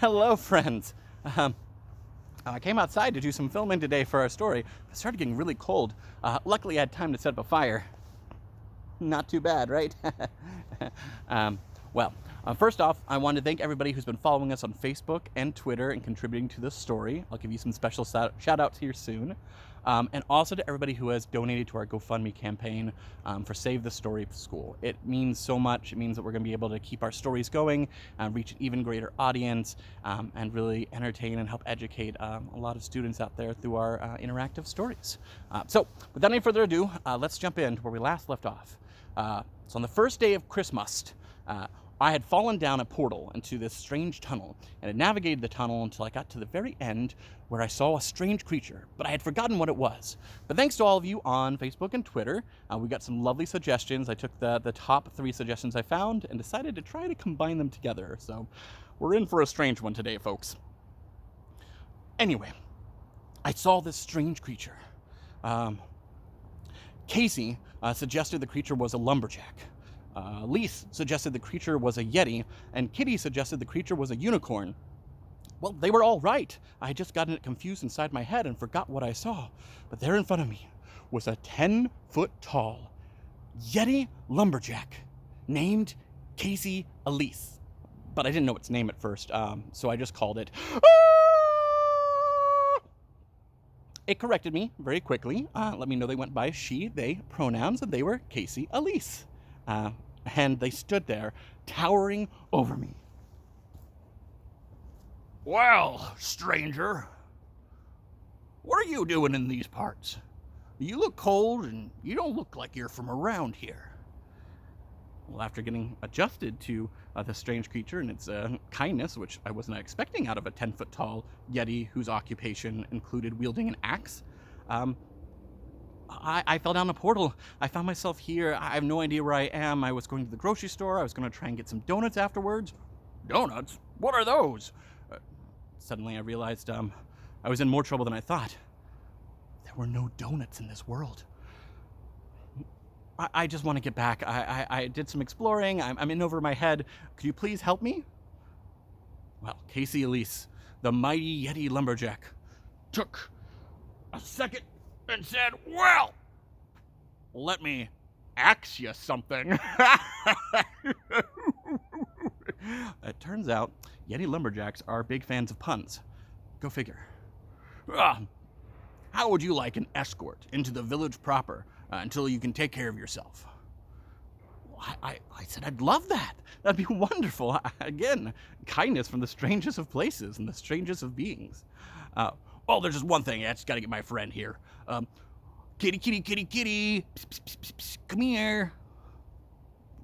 Hello, friends. I came outside to do some filming today for our story. It started getting really cold. Luckily, I had time to set up a fire. Not too bad, right? Well, first off, I want to thank everybody who's been following us on Facebook and Twitter and contributing to this story. I'll give you some special shout-outs here soon. And also to everybody who has donated to our GoFundMe campaign for Save the Story School. It means so much. It means that we're going to be able to keep our stories going, reach an even greater audience, and really entertain and help educate a lot of students out there through our interactive stories. So without any further ado, let's jump in to where we last left off. So on the first day of ChrisMust, I had fallen down a portal into this strange tunnel and had navigated the tunnel until I got to the very end where I saw a strange creature, but I had forgotten what it was. But thanks to all of you on Facebook and Twitter, we got some lovely suggestions. I took the top 3 suggestions I found and decided to try to combine them together. So we're in for a strange one today, folks. Anyway, I saw this strange creature. Casey suggested the creature was a lumberjack. Lise suggested the creature was a yeti, and Kitty suggested the creature was a unicorn. Well, they were all right. I had just gotten it confused inside my head and forgot what I saw. But there in front of me was a 10-foot-tall yeti lumberjack named Casey Elise. But I didn't know its name at first, so I just called it. It corrected me very quickly. Let me know they went by she, they pronouns, and they were Casey Elise. And they stood there, towering over me. Well, stranger, what are you doing in these parts? You look cold and you don't look like you're from around here. Well, after getting adjusted to the strange creature and its kindness, which I was not expecting out of a 10-foot-tall yeti whose occupation included wielding an axe, I fell down a portal. I found myself here. I have no idea where I am. I was going to the grocery store. I was going to try and get some donuts afterwards. Donuts? What are those? Suddenly I realized I was in more trouble than I thought. There were no donuts in this world. I just want to get back. I did some exploring. I'm in over my head. Could you please help me? Well, Casey Elise, the mighty yeti lumberjack, Took a second and said, well, let me ask you something. It turns out yeti lumberjacks are big fans of puns. Go figure. How would you like an escort into the village proper until you can take care of yourself? I said I'd love that. That'd be wonderful. Again, kindness from the strangest of places and the strangest of beings. Well, there's just one thing. I just got to get my friend here. Kitty, kitty, kitty, kitty. Psst, psst, psst, psst, psst. Come here.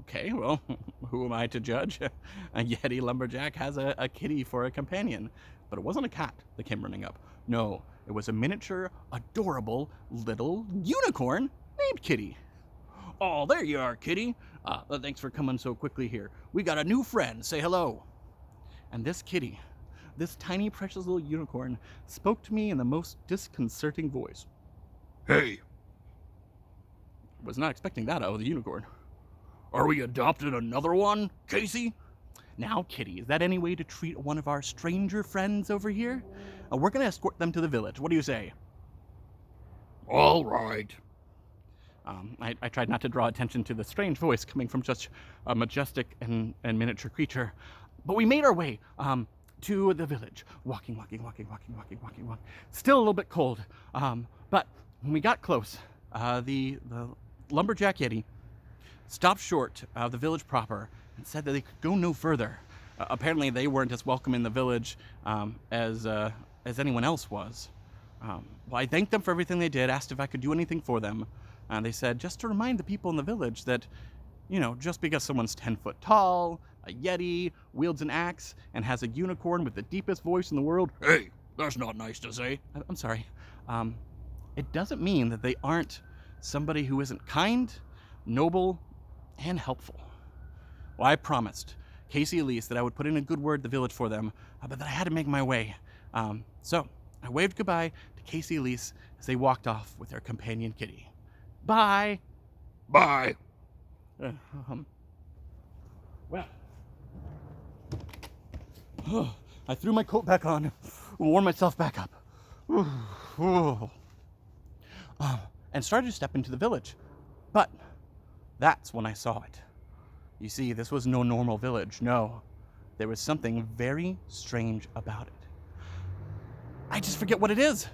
Okay, well, who am I to judge? A yeti lumberjack has a kitty for a companion. But it wasn't a cat that came running up. No, it was a miniature, adorable little unicorn named Kitty. Oh, there you are, Kitty. Thanks for coming so quickly here. We got a new friend. Say hello. And this kitty, this tiny, precious little unicorn, spoke to me in the most disconcerting voice. Hey. Was not expecting that out of the unicorn. Are we adopting another one, Casey? Now, Kitty, is that any way to treat one of our stranger friends over here? We're going to escort them to the village. What do you say? All right. I tried not to draw attention to the strange voice coming from such a majestic and miniature creature. But we made our way to the village. Walking. Still a little bit cold. But when we got close, the lumberjack yeti stopped short of the village proper and said that they could go no further. Apparently they weren't as welcome in the village as anyone else was. Well, I thanked them for everything they did, asked if I could do anything for them. They said just to remind the people in the village that, just because someone's 10 foot tall, a yeti, wields an axe, and has a unicorn with the deepest voice in the world. Hey, that's not nice to say. I'm sorry. It doesn't mean that they aren't somebody who isn't kind, noble, and helpful. Well, I promised Casey Elise that I would put in a good word in the village for them, but that I had to make my way. So I waved goodbye to Casey Elise as they walked off with their companion Kitty. Bye. Bye. Well, I threw my coat back on, warmed myself back up, and started to step into the village. But that's when I saw it. You see, this was no normal village. No, there was something very strange about it. I just forget what it is.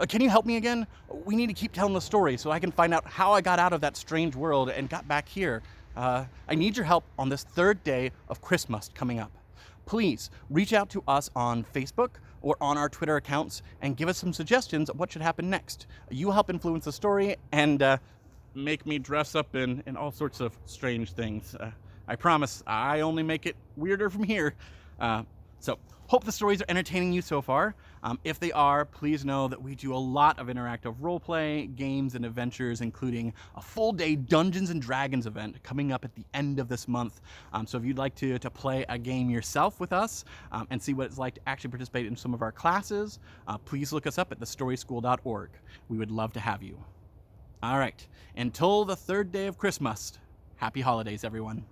Can you help me again? We need to keep telling the story so I can find out how I got out of that strange world and got back here. I need your help on this third day of ChrisMust coming up. Please reach out to us on Facebook or on our Twitter accounts and give us some suggestions of what should happen next. You help influence the story and make me dress up in all sorts of strange things. I promise I only make it weirder from here. So hope the stories are entertaining you so far. If they are, please know that we do a lot of interactive roleplay, games, and adventures, including a full-day Dungeons & Dragons event coming up at the end of this month. So if you'd like to play a game yourself with us and see what it's like to actually participate in some of our classes, please look us up at thestoryschool.org. We would love to have you. All right, until the third day of ChrisMust, happy holidays, everyone.